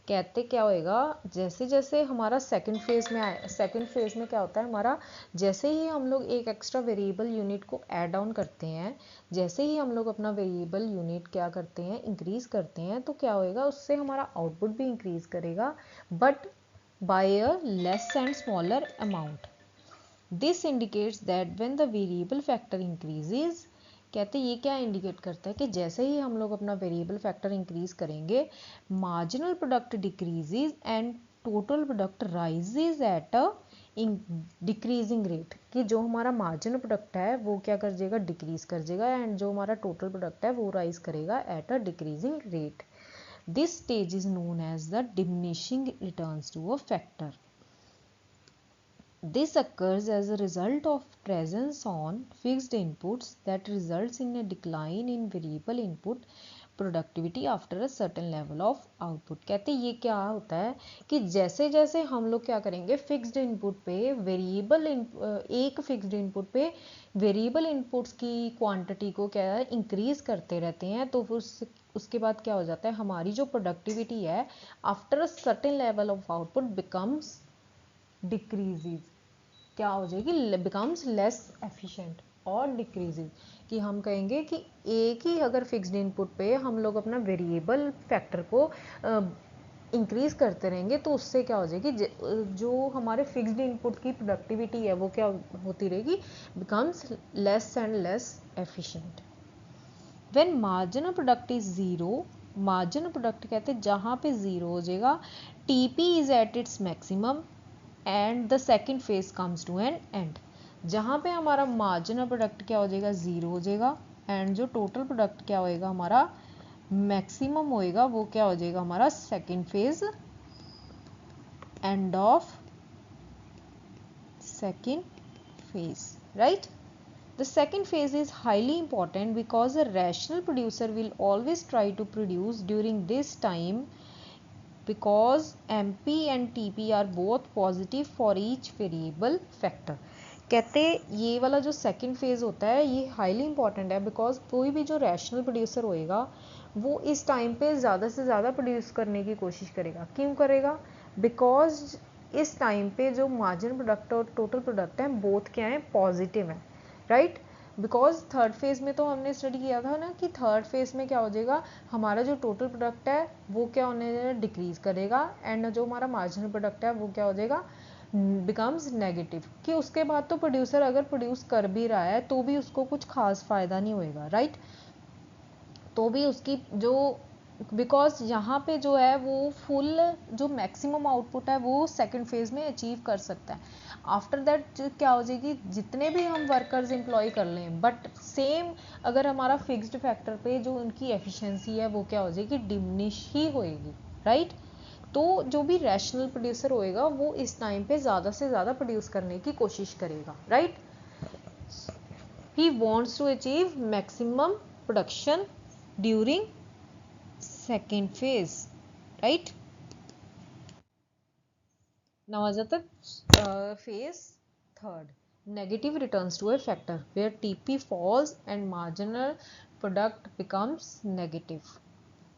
कहते क्या होएगा, जैसे जैसे हमारा second phase में क्या होता है, हमारा जैसे ही हम लोग एक एक्स्ट्रा वेरिएबल यूनिट को ऐड ऑन करते हैं, जैसे ही हम लोग अपना वेरिएबल यूनिट क्या करते हैं, इंक्रीज करते हैं, तो क्या होएगा, उससे हमारा आउटपुट भी इंक्रीज करेगा but by a less and smaller amount. This indicates that when the variable factor increases, कहते ये क्या इंडिकेट करता है कि जैसे ही हम लोग अपना वेरिएबल फैक्टर इंक्रीज करेंगे, marginal product decreases and total product rises eight a decreasing rate, कि जो हमारा मार्जिनल प्रोडक्ट है वो क्या कर जाएगा, डिक्रीज कर जाएगा एंड जो हमारा टोटल प्रोडक्ट है वो राइज करेगा at a decreasing rate. This stage is known as the diminishing returns to a factor. This occurs as a result of presence on fixed inputs that results in a decline in variable input productivity after a certain level of output. कहते हैं ये क्या होता है कि जैसे जैसे हम लोग क्या करेंगे फिक्स्ड इनपुट पे एक फिक्स्ड इनपुट पे वेरिएबल इनपुट्स की क्वांटिटी को क्या है इंक्रीज करते रहते हैं, तो फिर उसके बाद क्या हो जाता है हमारी जो प्रोडक्टिविटी है after a certain level of output becomes decreases, क्या हो जाएगी बिकम्स लेस एफिशिएंट और डिक्रीजेज। कि हम कहेंगे कि एक ही अगर फिक्स्ड इनपुट पे हम लोग अपना वेरिएबल फैक्टर को इंक्रीज करते रहेंगे तो उससे क्या हो जाएगी जो हमारे फिक्स्ड इनपुट की प्रोडक्टिविटी है वो क्या होती रहेगी becomes less and less efficient. When marginal product is zero, marginal product कहते हैं जहाँ पे ज़ीरो हो जाएगा, TP is at its maximum and the second phase comes to an end. जहाँ पे हमारा मार्जिनल प्रोडक्ट क्या हो जाएगा ज़ीरो हो जाएगा एंड जो टोटल प्रोडक्ट क्या होएगा हमारा मैक्सिमम होएगा वो क्या हो जाएगा हमारा second phase, end of second phase, right. The second phase is highly important because a rational producer will always try to produce during this time because MP and TP are both positive for each variable factor। कहते ये वाला जो second phase होता है ये highly important है because कोई भी जो रैशनल प्रोड्यूसर होएगा वो इस टाइम पे ज़्यादा से ज़्यादा प्रोड्यूस करने की कोशिश करेगा। क्यों करेगा? बिकॉज इस टाइम पे जो मार्जिन प्रोडक्ट और टोटल प्रोडक्ट हैं बोथ क्या हैं पॉजिटिव हैं, राइट। बिकॉज थर्ड फेज में तो हमने स्टडी किया था ना कि थर्ड फेज में क्या हो जाएगा हमारा जो टोटल प्रोडक्ट है वो क्या होने डिक्रीज करेगा एंड जो हमारा मार्जिनल प्रोडक्ट है वो क्या हो जाएगा बिकम्स नेगेटिव। कि उसके बाद तो प्रोड्यूसर अगर प्रोड्यूस कर भी रहा है तो भी उसको कुछ खास फायदा नहीं होएगा, राइट। तो भी उसकी जो बिकॉज यहाँ पे जो है वो फुल जो मैक्सिमम आउटपुट है वो सेकंड फेज में अचीव कर सकता है। आफ्टर दैट क्या हो जाएगी जितने भी हम वर्कर्स एम्प्लॉय कर लें बट सेम अगर हमारा फिक्स्ड फैक्टर पे जो उनकी एफिशिएंसी है वो क्या हो जाएगी डिमिनिश ही होएगी, राइट। तो जो भी रैशनल प्रोड्यूसर होएगा वो इस टाइम पे ज़्यादा से ज़्यादा प्रोड्यूस करने की कोशिश करेगा, right. He wants to achieve maximum production during second phase, right। Now as at the phase third, negative returns to a factor where TP falls and marginal product becomes negative।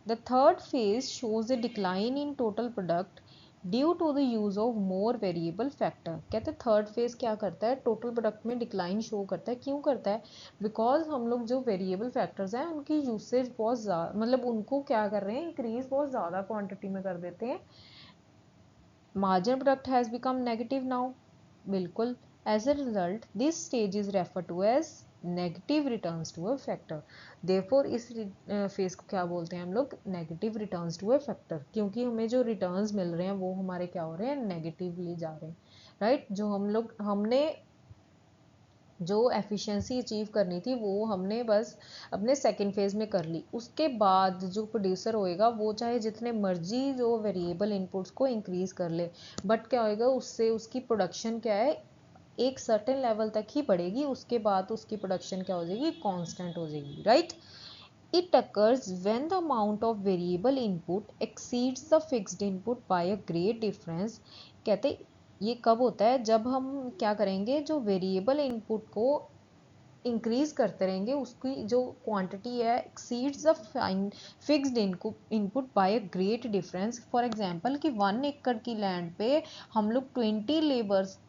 The third phase shows a decline in total product due to the use of more variable factor. कहते हैं third phase क्या करता है total product में decline show करता है। क्यों करता है? बिकॉज हम लोग जो वेरिएबल फैक्टर्स हैं उनकी यूसेज बहुत ज़्यादा मतलब उनको क्या कर रहे हैं इंक्रीज बहुत ज़्यादा क्वांटिटी में कर देते हैं। Margin product has become negative now, बिल्कुल। As a result this stage is refer to as negative returns to a factor. Therefore इस फेज को क्या बोलते हैं हम लोग negative returns to a factor, क्योंकि हमें जो रिटर्न्स मिल रहे हैं वो हमारे क्या हो रहे हैं नेगेटिवली जा रहे हैं, राइट। जो हमने जो एफिशिएंसी अचीव करनी थी वो हमने बस अपने सेकंड फेज में कर ली। उसके बाद जो प्रोड्यूसर होएगा वो चाहे जितने मर्जी जो वेरिएबल इनपुट्स को इंक्रीज कर ले बट क्या होएगा उससे उसकी प्रोडक्शन क्या है एक सर्टेन लेवल तक ही बढ़ेगी, उसके बाद उसकी प्रोडक्शन क्या हो जाएगी कांस्टेंट हो जाएगी, right. It occurs when the amount of variable input exceeds the fixed input by a great difference। कहते ये कब होता है जब हम क्या करेंगे जो वेरिएबल इनपुट को इंक्रीज करते रहेंगे उसकी जो क्वांटिटी है exceeds the fixed input by a great difference. For example कि 1 एकड़ की लैंड पे हम लोग 20 लेबर्स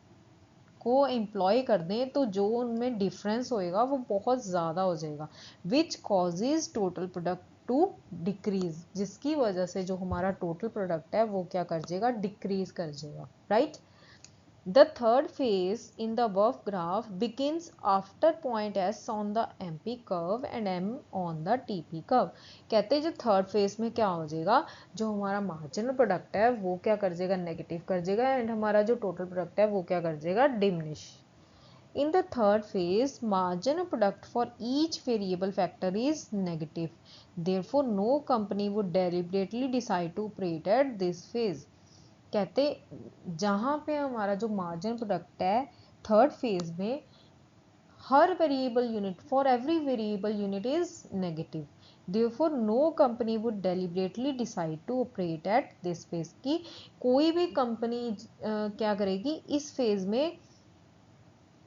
को एम्प्लॉय कर दें तो जो उनमें डिफरेंस होएगा वो बहुत ज़्यादा हो जाएगा which causes total product to decrease, जिसकी वजह से जो हमारा टोटल प्रोडक्ट है वो क्या कर जाएगा डिक्रीज कर जाएगा, right. The third phase in the above graph begins after point S on the MP curve and M on the TP curve। कहते हैं जो थर्ड फेज में क्या हो जाएगा जो हमारा मार्जिनल प्रोडक्ट है वो क्या कर जाएगा नेगेटिव कर जाएगा एंड हमारा जो टोटल प्रोडक्ट है वो क्या कर जाएगा diminish. In the third phase, marginal product for each variable factor is negative. Therefore, no company would deliberately decide to operate at this phase। कहते जहाँ पे हमारा जो मार्जिन प्रोडक्ट है थर्ड फेज में, हर variable unit, for every variable unit is negative, therefore no company would deliberately decide to operate at this phase, कि कोई भी कंपनी क्या करेगी इस फेज में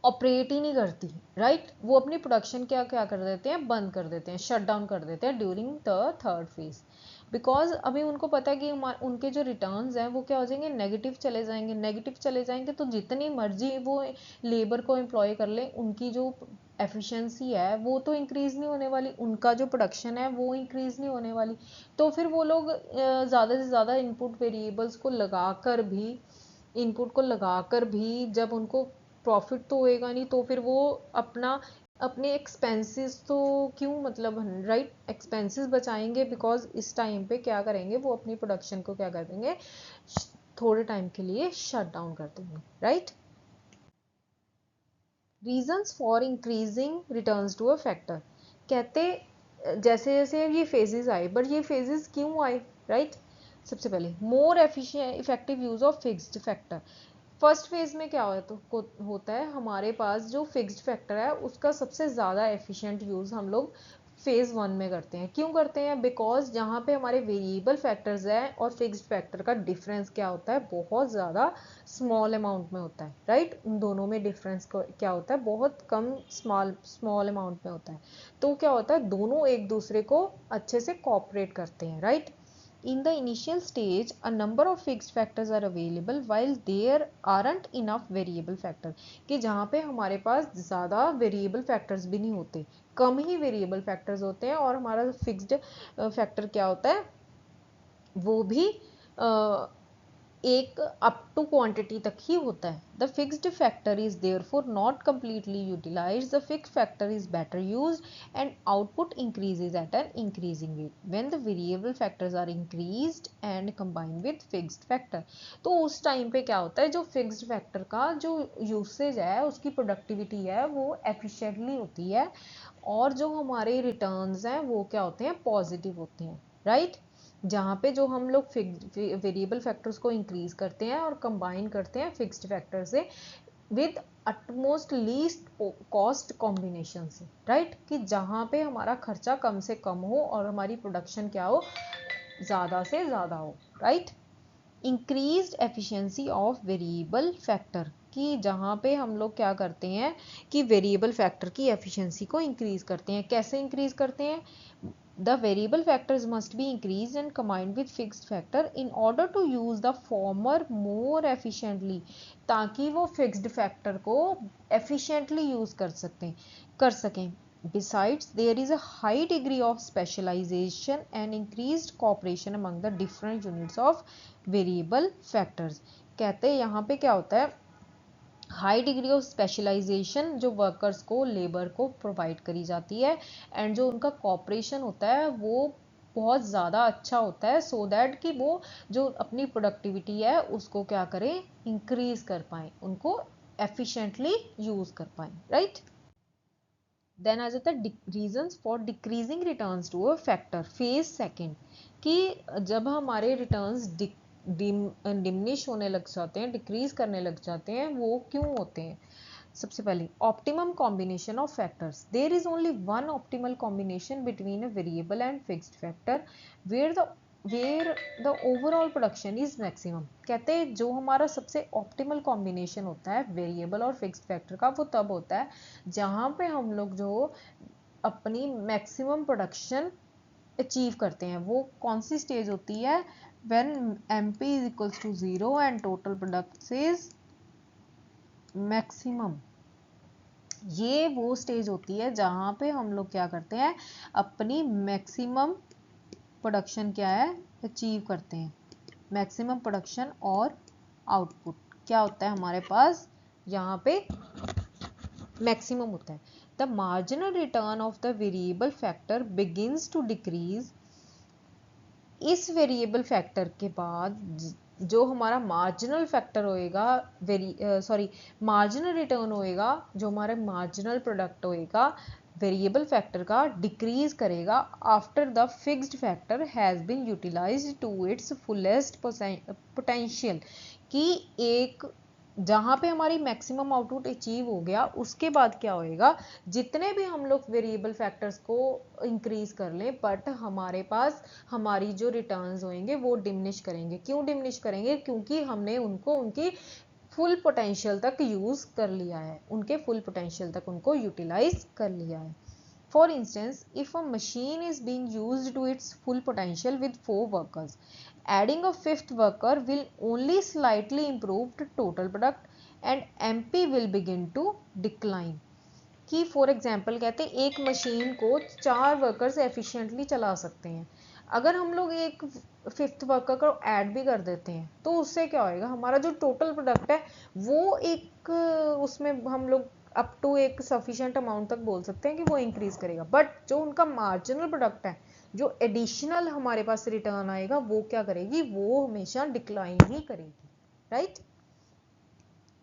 ऑपरेट ही नहीं करती, राइट। वो अपनी प्रोडक्शन क्या क्या कर देते हैं, बंद कर देते हैं, शट डाउन कर देते हैं during the third phase, because अभी उनको पता है कि उनके जो रिटर्न्स हैं वो क्या हो जाएंगे, नेगेटिव चले जाएंगे। नेगेटिव चले जाएंगे तो जितनी मर्जी वो लेबर को एम्प्लॉय कर ले, उनकी जो एफिशिएंसी है वो तो इंक्रीज़ नहीं होने वाली, उनका जो प्रोडक्शन है वो इंक्रीज़ नहीं होने वाली। तो फिर वो लोग ज़्यादा से ज़्यादा इनपुट वेरिएबल्स को लगाकर भी, जब उनको प्रॉफिट तो होएगा नहीं, तो फिर वो अपने एक्सपेंसेस तो क्यों, मतलब राइट, एक्सपेंसेस बचाएंगे, बिकॉज इस टाइम पे क्या करेंगे, वो अपनी प्रोडक्शन को क्या कर देंगे, थोड़े टाइम के लिए शट डाउन कर देंगे, right. Reasons for increasing returns to a factor, कहते जैसे जैसे ये फेजेस आए, बट ये फेजेस क्यों आए, राइट। सबसे पहले more efficient effective use of fixed factor. First phase में क्या होता है, हमारे पास जो फिक्स्ड फैक्टर है उसका सबसे ज़्यादा एफिशिएंट यूज़ हम लोग फेज़ 1 में करते हैं। क्यों करते हैं, बिकॉज जहाँ पे हमारे वेरिएबल फैक्टर्स हैं और फिक्स्ड फैक्टर का डिफरेंस क्या होता है, बहुत ज़्यादा स्मॉल अमाउंट में होता है, राइट। उन दोनों में डिफरेंस क्या होता है, बहुत कम स्मॉल अमाउंट में होता है। तो क्या होता है, दोनों एक दूसरे को अच्छे से कोऑपरेट करते हैं, right. In the initial stage, a number of fixed factors are available while there aren't enough variable factor, कि जहाँ पे हमारे पास ज़्यादा वेरिएबल फैक्टर्स भी नहीं होते, कम ही वेरिएबल फैक्टर्स होते हैं, और हमारा फिक्स्ड फैक्टर क्या होता है, वो भी एक अप टू क्वांटिटी तक ही होता है। The fixed factor is therefore not completely utilised, the fixed factor is better used and output increases at an increasing rate when the variable factors are increased and combined with fixed factor. तो उस time पे क्या होता है, जो fixed factor का जो usage है, उसकी प्रोडक्टिविटी है, वो एफिशिएंटली होती है, और जो हमारे रिटर्न्स हैं वो क्या होते हैं, पॉजिटिव होते हैं, राइट। जहाँ पे जो हम लोग वेरिएबल फैक्टर्स को इंक्रीज करते हैं और कंबाइन करते हैं फिक्स्ड फैक्टर से with utmost least cost combination से, राइट, कि जहाँ पे हमारा खर्चा कम से कम हो और हमारी प्रोडक्शन क्या हो, ज़्यादा से ज़्यादा हो, right. Increased efficiency of variable factor, कि जहाँ पे हम लोग क्या करते हैं कि वेरिएबल फैक्टर की एफिशिएंसी को इंक्रीज करते हैं। कैसे इंक्रीज करते हैं, the variable factors must be increased and combined with fixed factor in order to use the former more efficiently, ताकि वो fixed factor को efficiently use कर सकें। Besides, there is a high degree of specialization and increased cooperation among the different units of variable factors। कहते हैं यहाँ पे क्या होता है, हाई डिग्री ऑफ स्पेशलाइजेशन जो वर्कर्स को, लेबर को प्रोवाइड करी जाती है, एंड जो उनका कॉपरेशन होता है वो बहुत ज़्यादा अच्छा होता है, सो दैट कि वो जो अपनी प्रोडक्टिविटी है उसको क्या करें, इंक्रीज कर पाएँ, उनको एफिशिएंटली यूज़ कर पाएँ, राइट। देन आ जाता है reasons for decreasing returns to a factor, phase second, कि जब हमारे रिटर्न्स डिमिनिश होने लग जाते हैं, डिक्रीज करने लग जाते हैं, वो क्यों होते हैं। सबसे पहले optimum combination of factors, there is only one optimal combination between a variable and fixed factor where the overall production is maximum. कहते हैं जो हमारा सबसे ऑप्टिमल कॉम्बिनेशन होता है वेरिएबल और फिक्स्ड फैक्टर का, वो तब होता है जहाँ पे हम लोग जो अपनी मैक्सिमम प्रोडक्शन अचीव करते हैं। वो कौन सी स्टेज होती है, when MP is equals to 0 and total product is maximum। ये वो स्टेज होती है जहाँ पे हम लोग क्या करते हैं, अपनी मैक्सिमम प्रोडक्शन क्या है, अचीव करते हैं। मैक्सिमम प्रोडक्शन और आउटपुट क्या होता है हमारे पास, यहाँ पे मैक्सिमम होता है। The marginal return of the variable factor begins to decrease. इस वेरिएबल फैक्टर के बाद जो हमारा मार्जिनल फैक्टर होएगा, मार्जिनल रिटर्न होएगा, जो हमारा मार्जिनल प्रोडक्ट होएगा, वेरिएबल फैक्टर का डिक्रीज करेगा after the fixed factor has been utilised to its fullest potential, कि एक जहाँ पे हमारी मैक्सिमम आउटपुट अचीव हो गया उसके बाद क्या होएगा, जितने भी हम लोग वेरिएबल फैक्टर्स को इंक्रीज कर लें बट हमारे पास हमारी जो रिटर्न्स होंगे वो डिमिनिश करेंगे। क्यों डिमिनिश करेंगे? क्योंकि हमने उनको उनकी फुल पोटेंशियल तक यूज कर लिया है, उनके फुल पोटेंशियल तक उनको यूटिलाइज कर लिया है। For instance, if a machine is being used to its full potential with 4 workers, adding a fifth worker will only slightly improve the total product and MP will begin to decline. कि for example कहते हैं एक machine को 4 workers efficiently चला सकते हैं, अगर हम लोग एक फिफ्थ वर्कर को ऐड भी कर देते हैं तो उससे क्या होएगा, हमारा जो टोटल प्रोडक्ट है वो एक उसमें हम लोग अप टू एक सफिशिएंट अमाउंट तक बोल सकते हैं कि वो इंक्रीज करेगा, बट जो उनका मार्जिनल प्रोडक्ट है, जो एडिशनल हमारे पास रिटर्न आएगा वो क्या करेगी, वो हमेशा डिक्लाइन ही करेगी, right.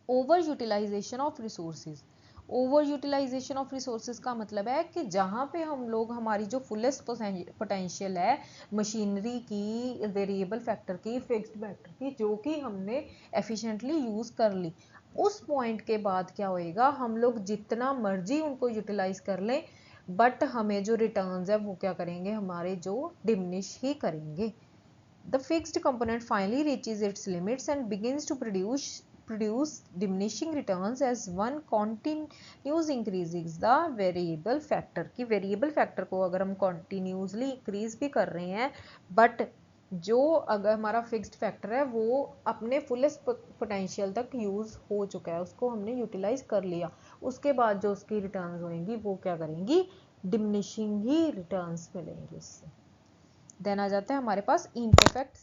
Over utilisation of resources, over utilisation of resources का मतलब है कि जहाँ पे हम लोग हमारी जो फुलेस्ट पोटेंशियल है मशीनरी की, वेरिएबल फैक्टर की, फिक्स्ड फैक्टर की, जो कि हमने एफिशिएंटली यूज कर ली, उस पॉइंट के बाद क्या होएगा, हम लोग जितना मर्जी उनको यूटिलाइज कर लें बट हमें जो रिटर्न्स है वो क्या करेंगे, हमारे जो डिमिनिश ही करेंगे। The fixed component finally reaches its limits and begins to produce diminishing returns as one continues increases the variable factor, कि variable factor को अगर हम continuously increase भी कर रहे हैं but जो अगर हमारा फिक्स्ड फैक्टर है वो अपने फुलेस्ट पोटेंशियल तक यूज हो चुका है, उसको हमने यूटिलाइज कर लिया, उसके बाद जो उसकी रिटर्न्स होंगी वो क्या करेंगी, डिमिनिशिंग ही रिटर्न्स मिलेंगे उससे। देन आ जाता है हमारे पास imperfect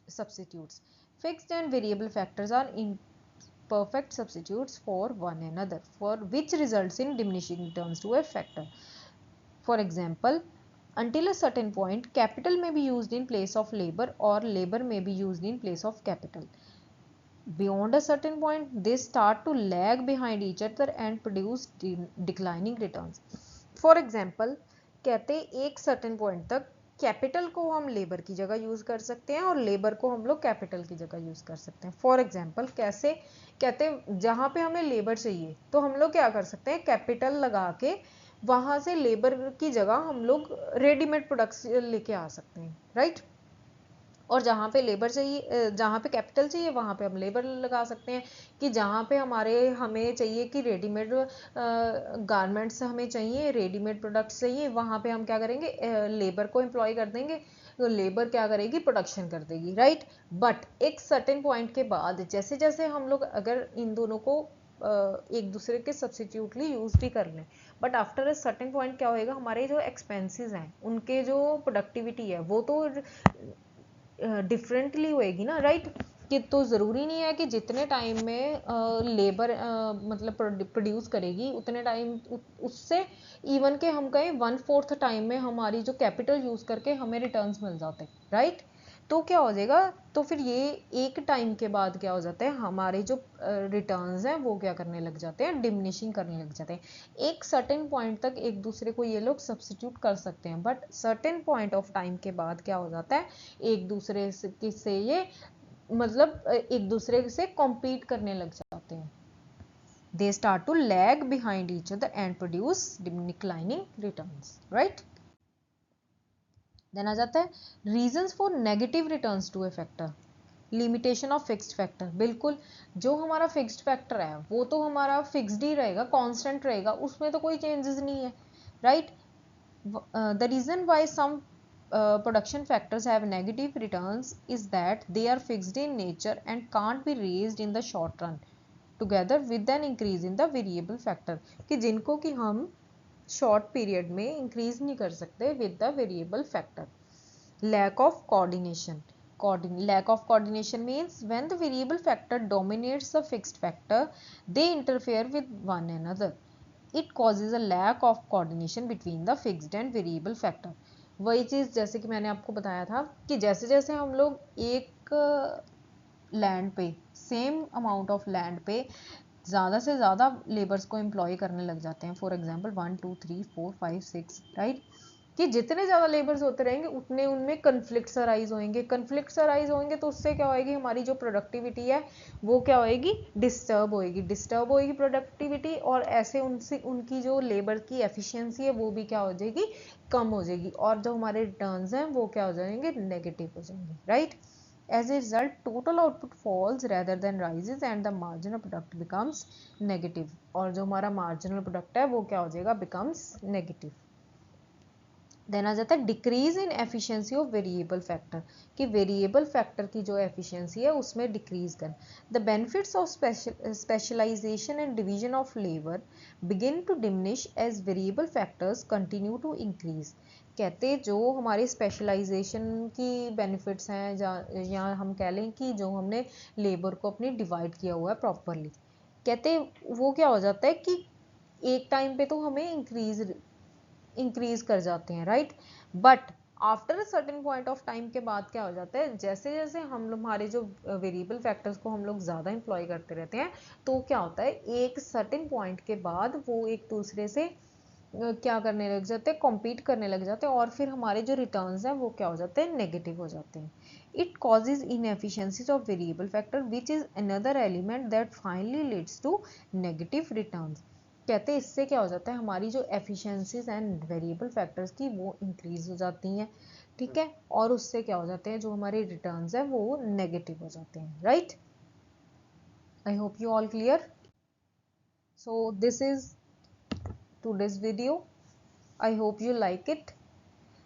substitutes. Fixed and variable factors are imperfect substitutes for one another, for which results in diminishing returns to a factor. For example, until a certain point, capital may be used in place of labor or labor may be used in place of capital. Beyond a certain point, they start to lag behind each other and produce declining returns. For example, कहते एक certain point तक capital को हम labour की जगह use कर सकते हैं और लेबर को हम लोग कैपिटल की जगह यूज कर सकते हैं। फॉर एग्जांपल कैसे, कहते जहां पे हमें लेबर चाहिए तो हम लोग क्या कर सकते हैं, कैपिटल लगा के वहां से लेबर की जगह हम लोग रेडीमेड प्रोडक्ट्स लेके आ सकते हैं, राइट। और जहाँ पे लेबर चाहिए, जहाँ पे कैपिटल चाहिए वहाँ पे हम लेबर लगा सकते हैं, कि जहाँ पे हमें चाहिए कि रेडीमेड गारमेंट्स हमें चाहिए, रेडीमेड प्रोडक्ट्स चाहिए, वहाँ पे हम क्या करेंगे, लेबर को एम्प्लॉय कर देंगे, तो लेबर क्या करेगी, प्रोडक्शन कर देगी, राइट। बट एक सर्टेन पॉइंट के बाद जैसे जैसे हम लोग अगर इन दोनों को एक दूसरे के सब्सिट्यूटली यूज भी कर लें, but after a certain point क्या होएगा, हमारे जो एक्सपेंसेस हैं उनके जो प्रोडक्टिविटी है वो तो डिफरेंटली होएगी ना, राइट। कि तो ज़रूरी नहीं है कि जितने टाइम में लेबर मतलब प्रोड्यूस करेगी उतने टाइम उससे इवन के हम कहें 1/4 टाइम में हमारी जो कैपिटल यूज़ करके हमें रिटर्न्स मिल जाते हैं, राइट। तो क्या हो जाएगा, तो फिर ये एक टाइम के बाद क्या हो जाता है, हमारे जो रिटर्न्स हैं वो क्या करने लग जाते हैं, डिमिनिशिंग करने लग जाते हैं। एक सर्टेन पॉइंट तक एक दूसरे को ये लोग सब्स्टिट्यूट कर सकते हैं, but certain point of time के बाद क्या हो जाता है, एक दूसरे से ये मतलब एक दूसरे से कॉम्पीट करने लग जाते हैं। They start to lag behind each other and produce declining returns, right? Then आ जाता है reasons for negative returns to a factor. Limitation of fixed factor, बिल्कुल जो हमारा फिक्स्ड फैक्टर है वो तो हमारा फिक्स्ड ही रहेगा, कांस्टेंट रहेगा, उसमें तो कोई चेंजेस नहीं है, right. The reason why some production factors have negative returns is that they are fixed in nature and can't be raised in the short run together with an increase in the variable factor, कि जिनको कि हम short period में increase नहीं कर सकते with the variable factor. Lack of coordination. Lack of coordination means when the variable factor dominates the fixed factor, they interfere with one another. It causes a lack of coordination between the fixed and variable factor. वही चीज़ जैसे कि मैंने आपको बताया था कि जैसे जैसे हम लोग एक लैंड पे, सेम अमाउंट ऑफ लैंड पे ज़्यादा से ज़्यादा लेबर्स को एम्प्लॉय करने लग जाते हैं, फॉर एग्जांपल 1 2 3 4 5 6, राइट, कि जितने ज़्यादा लेबर्स होते रहेंगे उतने उनमें कन्फ्लिक्ट्स अराइज होंगे, कन्फ्लिक्ट्स अराइज होंगे तो उससे क्या होएगी, हमारी जो प्रोडक्टिविटी है वो क्या होएगी, डिस्टर्ब होएगी प्रोडक्टिविटी, और ऐसे उनसे उनकी जो लेबर की एफिशिएंसी है वो भी क्या हो जाएगी, कम हो जाएगी, और जो हमारे रिटर्न्स हैं वो क्या हो जाएंगे, नेगेटिव हो जाएंगे, right. As a result, total output falls rather than rises and the marginal product becomes negative, और जो हमारा marginal product है वो क्या हो जाएगा, becomes negative। देन आ जाता है decrease in efficiency of variable factor, कि वेरिएबल फैक्टर की जो एफिशिएंसी है उसमें डिक्रीज कर। The benefits of specialisation and division of labour begin to diminish as variable factors continue to increase. कहते जो हमारे स्पेशलाइजेशन की बेनिफिट्स हैं, या हम कह लें कि जो हमने लेबर को अपनी डिवाइड किया हुआ है प्रॉपरली, कहते वो क्या हो जाता है कि एक टाइम पे तो हमें इंक्रीज कर जाते हैं, right, but after certain point of time के बाद क्या हो जाता है, जैसे जैसे हम हमारे जो वेरिएबल फैक्टर्स को हम लोग ज़्यादा इंप्लॉय करते रहते हैं, तो क्या होता है एक सर्टेन पॉइंट के बाद वो एक दूसरे से क्या करने लग जाते हैं, कॉम्पीट करने लग जाते हैं, और फिर हमारे जो रिटर्न्स हैं वो क्या हो जाते हैं, नेगेटिव हो जाते हैं। It causes inefficiencies of variable factor which is another element that finally leads to negative returns. कहते हैं इससे क्या हो जाता है, हमारी जो एफिशिएंसीज एंड वेरिएबल फैक्टर्स की वो इंक्रीज हो जाती हैं, ठीक है, और उससे क्या हो जाते हैं, जो हमारे रिटर्न्स है वो नेगेटिव हो जाते हैं, right. I hope you all clear. So this is today's video, I hope you like it.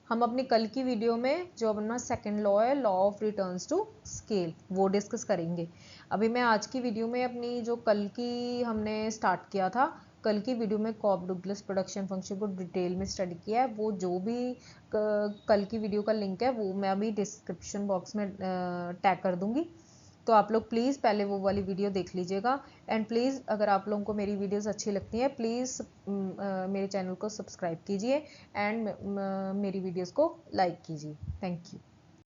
हम अपनी कल की वीडियो में जो अपना सेकंड लॉ है, law of returns to scale, वो डिस्कस करेंगे। अभी मैं आज की वीडियो में अपनी जो कल की हमने स्टार्ट किया था, कल की वीडियो में कॉब डुगलस प्रोडक्शन फंक्शन को डिटेल में स्टडी किया है, वो जो भी कल की वीडियो का लिंक है वो मैं अभी डिस्क्रिप्शन बॉक्स में टैग कर दूंगी, तो आप लोग प्लीज़ पहले वो वाली वीडियो देख लीजिएगा। एंड प्लीज़ अगर आप लोगों को मेरी वीडियोस अच्छी लगती हैं, प्लीज़ मेरे चैनल को सब्सक्राइब कीजिए एंड मेरी वीडियोस को लाइक कीजिए। Thank you.